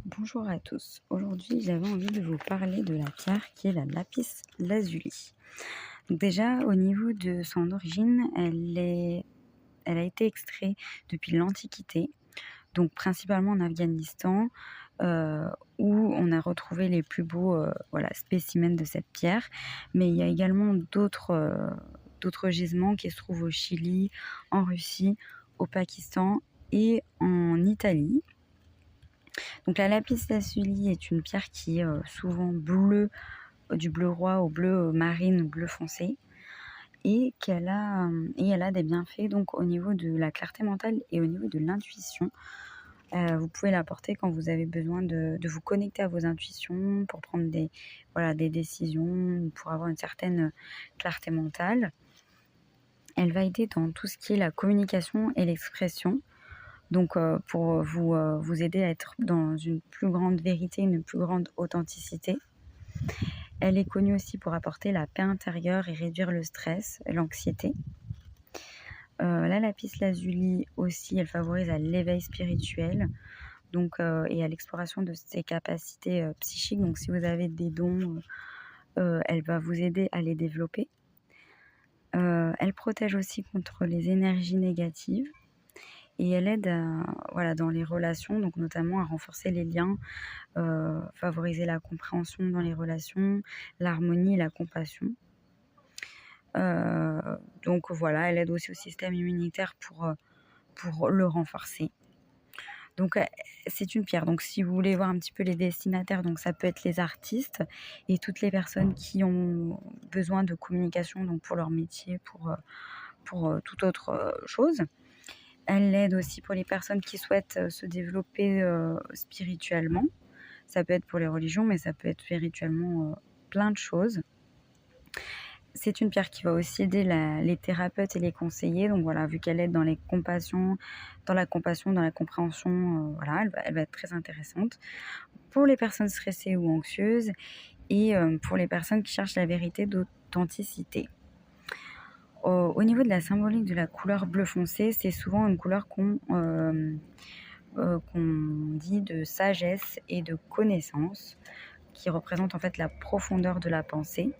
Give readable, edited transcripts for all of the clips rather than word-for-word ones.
Bonjour à tous. Aujourd'hui, j'avais envie de vous parler de la pierre qui est la lapis lazuli. Donc déjà, au niveau de son origine, elle a été extraite depuis l'Antiquité, donc principalement en Afghanistan, euh, où on a retrouvé les plus beaux voilà, spécimens de cette pierre. Mais il y a également d'autres gisements qui se trouvent au Chili, en Russie, au Pakistan et en Italie. Donc la lapis lazuli est une pierre qui est souvent bleue, du bleu roi au bleu marine, bleu foncé, et elle a des bienfaits donc au niveau de la clarté mentale et au niveau de l'intuition. Vous pouvez l'apporter quand vous avez besoin de vous connecter à vos intuitions pour prendre des décisions, pour avoir une certaine clarté mentale. Elle va aider dans tout ce qui est la communication et l'expression. Donc, pour vous aider à être dans une plus grande vérité, une plus grande authenticité. Elle est connue aussi pour apporter la paix intérieure et réduire le stress, l'anxiété. La lapis lazuli aussi, elle favorise à l'éveil spirituel, donc, et à l'exploration de ses capacités psychiques. Donc, si vous avez des dons, elle va vous aider à les développer. Elle protège aussi contre les énergies négatives. Et elle aide dans les relations, donc notamment à renforcer les liens, favoriser la compréhension dans les relations, l'harmonie et la compassion. Donc voilà, elle aide aussi au système immunitaire pour le renforcer. Donc c'est une pierre. Donc si vous voulez voir un petit peu les destinataires, donc ça peut être les artistes et toutes les personnes qui ont besoin de communication, donc pour leur métier, pour toute autre chose. Elle aide aussi pour les personnes qui souhaitent se développer spirituellement. Ça peut être pour les religions, mais ça peut être spirituellement plein de choses. C'est une pierre qui va aussi aider les thérapeutes et les conseillers. Donc voilà, vu qu'elle aide dans la compassion, dans la compréhension, voilà, elle va être très intéressante. Pour les personnes stressées ou anxieuses et pour les personnes qui cherchent la vérité d'authenticité. Au niveau de la symbolique de la couleur bleu foncé, c'est souvent une couleur qu'on dit de sagesse et de connaissance, qui représente en fait la profondeur de la pensée.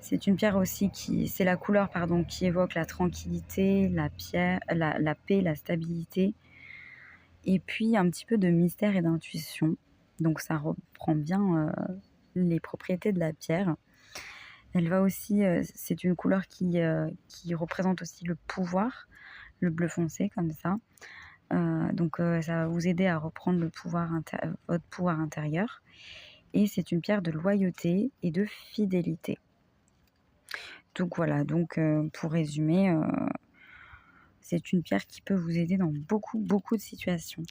C'est une pierre aussi c'est la couleur qui évoque la tranquillité, la paix, la stabilité, et puis un petit peu de mystère et d'intuition. Donc ça reprend bien les propriétés de la pierre. Elle va aussi, c'est une couleur qui représente aussi le pouvoir, le bleu foncé comme ça. Donc ça va vous aider à reprendre votre pouvoir intérieur. Et c'est une pierre de loyauté et de fidélité. Donc voilà, pour résumer, c'est une pierre qui peut vous aider dans beaucoup, beaucoup de situations.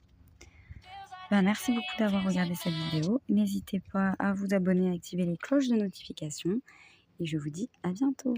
Merci beaucoup d'avoir regardé cette vidéo. N'hésitez pas à vous abonner et activer les cloches de notification. Et je vous dis à bientôt.